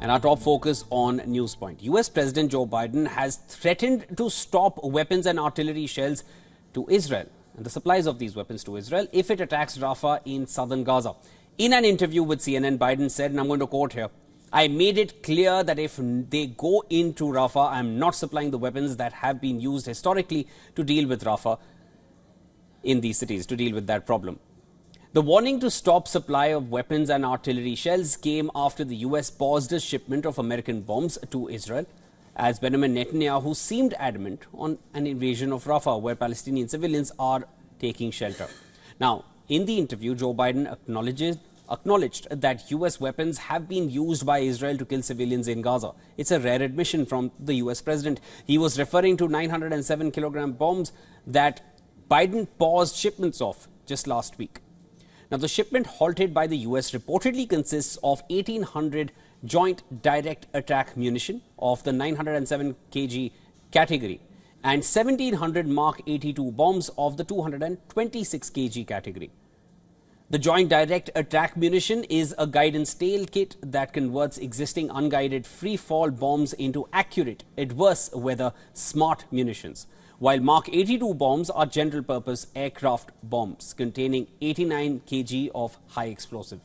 And our top focus on Newspoint. US President Joe Biden has threatened to stop weapons and artillery shells to Israel and the supplies of these weapons to Israel if it attacks Rafah in southern Gaza. In an interview with CNN, Biden said, and I'm going to quote here, "I made it clear that if they go into Rafah, I'm not supplying the weapons that have been used historically to deal with Rafah in these cities, to deal with that problem." The warning to stop supply of weapons and artillery shells came after the US paused a shipment of American bombs to Israel, as Benjamin Netanyahu seemed adamant on an invasion of Rafah, where Palestinian civilians are taking shelter. Now, in the interview, Joe Biden acknowledged that US weapons have been used by Israel to kill civilians in Gaza. It's a rare admission from the US president. He was referring to 907-kilogram bombs that Biden paused shipments of just last week. Now, the shipment halted by the US reportedly consists of 1,800 joint direct attack munition of the 907 kg category and 1,700 Mark 82 bombs of the 226 kg category. The joint direct attack munition is a guidance tail kit that converts existing unguided free-fall bombs into accurate, adverse weather smart munitions, while Mark 82 bombs are general-purpose aircraft bombs containing 89 kg of high explosive.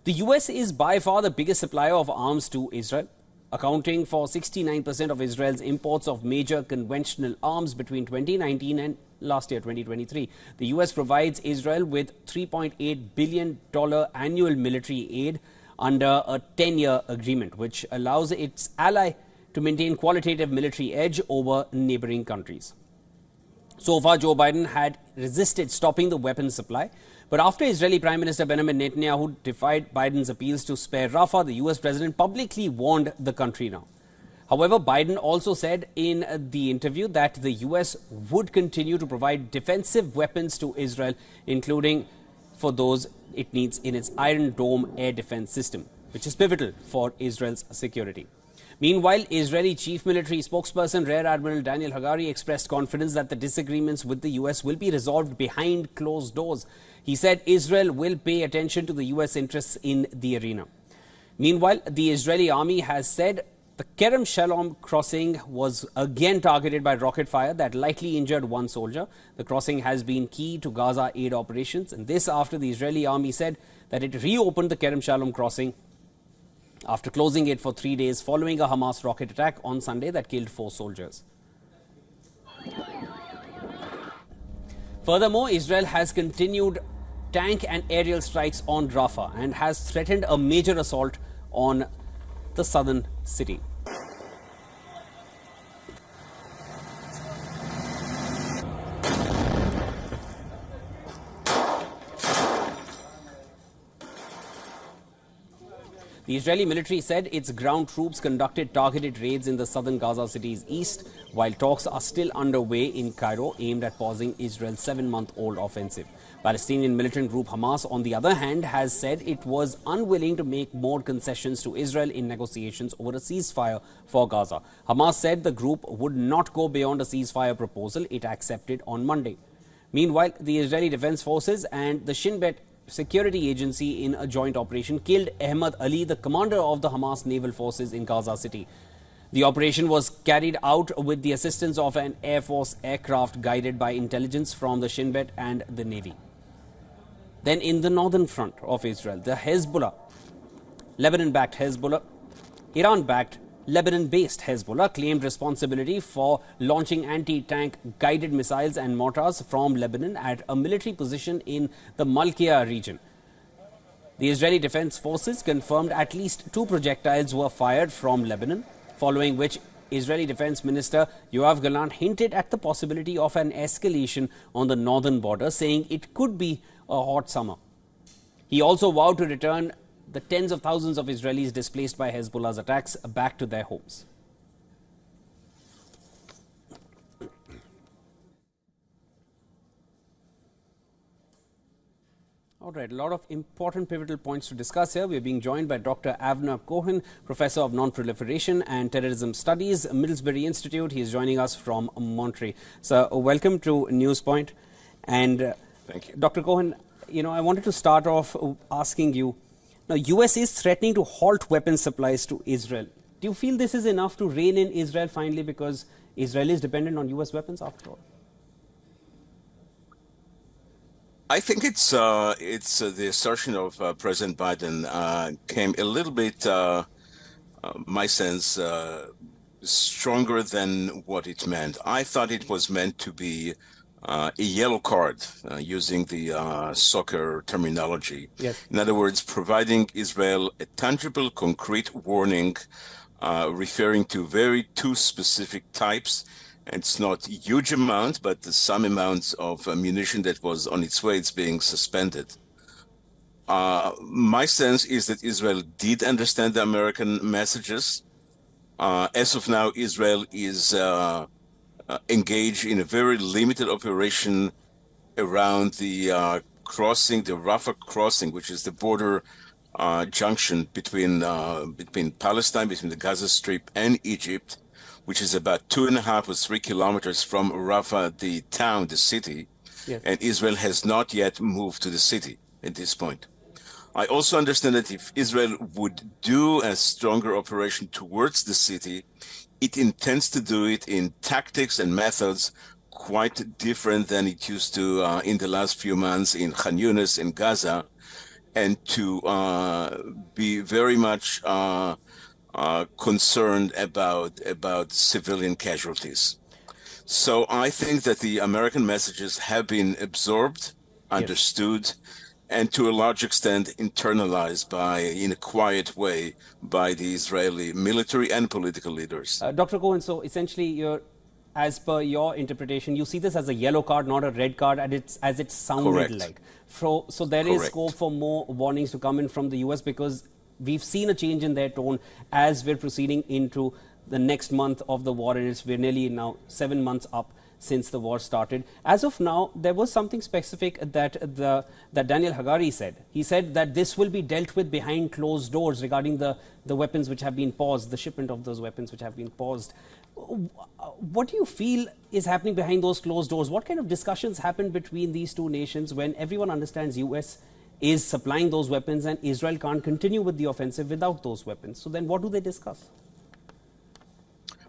The US is by far the biggest supplier of arms to Israel, accounting for 69% of Israel's imports of major conventional arms between 2019 and last year, 2023. The US provides Israel with $3.8 billion annual military aid under a 10-year agreement, which allows its ally to maintain qualitative military edge over neighboring countries. So far, Joe Biden had resisted stopping the weapons supply. But after Israeli Prime Minister Benjamin Netanyahu defied Biden's appeals to spare Rafah, the US president publicly warned the country now. However, Biden also said in the interview that the US would continue to provide defensive weapons to Israel, including for those it needs in its Iron Dome air defense system, which is pivotal for Israel's security. Meanwhile, Israeli Chief Military Spokesperson Rear Admiral Daniel Hagari expressed confidence that the disagreements with the US will be resolved behind closed doors. He said Israel will pay attention to the US interests in the arena. Meanwhile, the Israeli army has said the Kerem Shalom crossing was again targeted by rocket fire that lightly injured one soldier. The crossing has been key to Gaza aid operations, and this after the Israeli army said that it reopened the Kerem Shalom crossing after closing it for 3 days following a Hamas rocket attack on Sunday that killed 4 soldiers. Furthermore, Israel has continued tank and aerial strikes on Rafah and has threatened a major assault on the southern city. The Israeli military said its ground troops conducted targeted raids in the southern Gaza city's east, while talks are still underway in Cairo aimed at pausing Israel's 7-month-old offensive. Palestinian militant group Hamas, on the other hand, has said it was unwilling to make more concessions to Israel in negotiations over a ceasefire for Gaza. Hamas said the group would not go beyond a ceasefire proposal it accepted on Monday. Meanwhile, the Israeli Defense Forces and the Shin Bet security agency in a joint operation killed Ahmad Ali, the commander of the Hamas naval forces in Gaza City. The operation was carried out with the assistance of an Air Force aircraft guided by intelligence from the Shin Bet and the Navy. Then in the northern front of Israel, the Hezbollah, Lebanon-backed Hezbollah, Iran-backed Lebanon-based Hezbollah claimed responsibility for launching anti-tank guided missiles and mortars from Lebanon at a military position in the Malkiya region. The Israeli Defense Forces confirmed at least 2 projectiles were fired from Lebanon, following which Israeli Defense Minister Yoav Gallant hinted at the possibility of an escalation on the northern border, saying it could be a hot summer. He also vowed to return the tens of thousands of Israelis displaced by Hezbollah's attacks back to their homes. All right, a lot of important pivotal points to discuss here. We're being joined by Dr. Avner Cohen, Professor of Non-Proliferation and Terrorism Studies, Middlesbrough Institute. He is joining us from Montreal. So, welcome to Newspoint. And thank you. Dr. Cohen, I wanted to start off asking you, Now, US is threatening to halt weapons supplies to Israel. Do you feel this is enough to rein in Israel finally, because Israel is dependent on US weapons after all? I think it's the assertion of President Biden came a little bit, my sense, stronger than what it meant. I thought it was meant to be a yellow card, using the soccer terminology. Yes. In other words, providing Israel a tangible, concrete warning, referring to very two specific types. It's not a huge amount, but some amounts of ammunition that was on its way, it's being suspended. My sense is that Israel did understand the American messages. As of now, Israel is engaged in a very limited operation around the crossing, the Rafah crossing, which is the border junction between Palestine, between the Gaza Strip and Egypt, which is about 2.5 or 3 kilometers from Rafah, the town, the city, Yes. and Israel has not yet moved to the city at this point. I also understand that if Israel would do a stronger operation towards the city, it intends to do it in tactics and methods quite different than it used to in the last few months in Khan Yunis, in Gaza, and to be very much concerned about civilian casualties. So I think that the American messages have been absorbed, Yes. understood, and to a large extent internalized in a quiet way by the Israeli military and political leaders. Dr. Cohen, so essentially, as per your interpretation, you see this as a yellow card, not a red card, and as it sounded Correct. like. So there is scope Correct. for more warnings to come in from the US, because we've seen a change in their tone as we're proceeding into the next month of the war, and we're nearly now 7 months up since the war started. As of now, there was something specific that Daniel Hagari said. He said that this will be dealt with behind closed doors regarding the weapons which have been paused, the shipment of those weapons which have been paused. What do you feel is happening behind those closed doors? What kind of discussions happen between these two nations when everyone understands US is supplying those weapons and Israel can't continue with the offensive without those weapons? So then what do they discuss?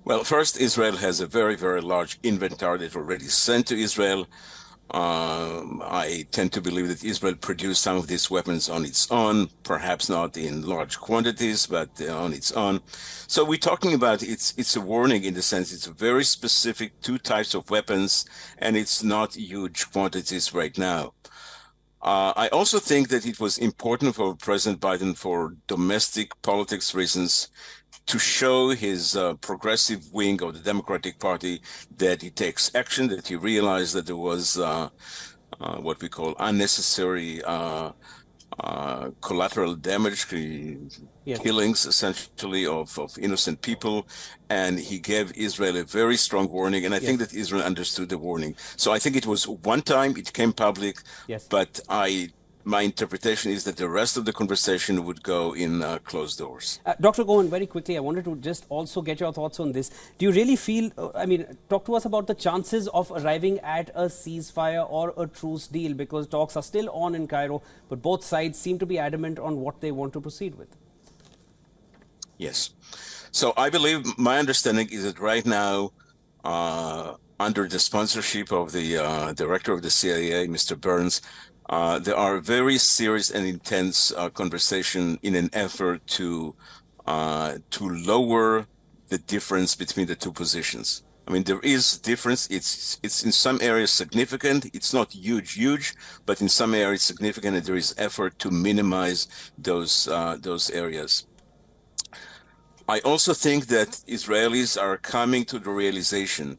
Well, first, Israel has a very, very large inventory that already sent to Israel. I tend to believe that Israel produced some of these weapons on its own, perhaps not in large quantities, but on its own. So we're talking about it's a warning in the sense it's very specific two types of weapons, and it's not huge quantities right now. I also think that it was important for President Biden, for domestic politics reasons, to show his progressive wing of the Democratic Party that he takes action, that he realized that there was what we call unnecessary collateral damage, Yes. killings essentially of innocent people, and he gave Israel a very strong warning, and I think that Israel understood the warning. So I think it was one time, it came public, Yes. but my interpretation is that the rest of the conversation would go in closed doors. Dr. Cohen, very quickly, I wanted to just also get your thoughts on this. Do you really feel, talk to us about the chances of arriving at a ceasefire or a truce deal, because talks are still on in Cairo, but both sides seem to be adamant on what they want to proceed with. Yes. So I believe, my understanding is that right now, under the sponsorship of the director of the CIA, Mr. Burns, there are very serious and intense conversation in an effort to lower the difference between the two positions. I mean, there is difference. It's in some areas significant. It's not huge, but in some areas significant, and there is effort to minimize those areas. I also think that Israelis are coming to the realization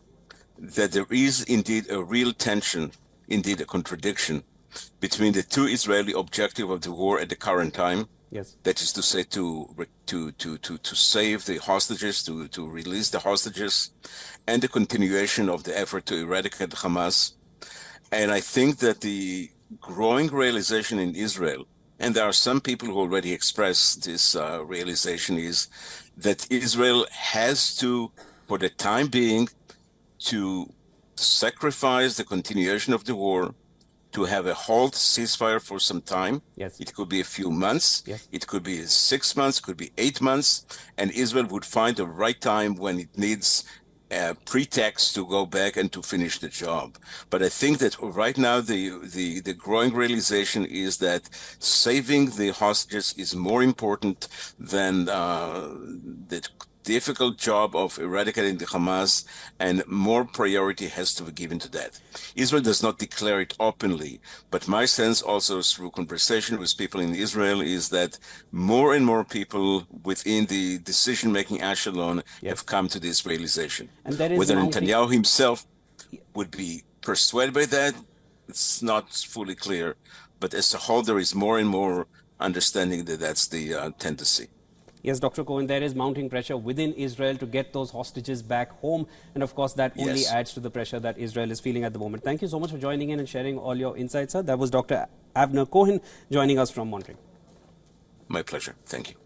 that there is indeed a real tension, indeed a contradiction, between the two Israeli objectives of the war at the current time. Yes. That is to say, to save the hostages, to release the hostages, and the continuation of the effort to eradicate Hamas. And I think that the growing realization in Israel, and there are some people who already express this realization, is that Israel has to, for the time being, to sacrifice the continuation of the war, to have a halt ceasefire for some time. Yes. It could be a few months. Yes. It could be 6 months, could be 8 months. And Israel would find the right time when it needs a pretext to go back and to finish the job. But I think that right now the growing realization is that saving the hostages is more important than the difficult job of eradicating the Hamas, and more priority has to be given to that. Israel does not declare it openly, but my sense also through conversation with people in Israel is that more and more people within the decision-making echelon have come to this realization. And there is whether Netanyahu himself would be persuaded by that, it's not fully clear, but as a whole there is more and more understanding that that's the tendency. Yes, Dr. Cohen, there is mounting pressure within Israel to get those hostages back home. And of course, that only adds to the pressure that Israel is feeling at the moment. Thank you so much for joining in and sharing all your insights, sir. That was Dr. Avner Cohen joining us from Montreal. My pleasure. Thank you.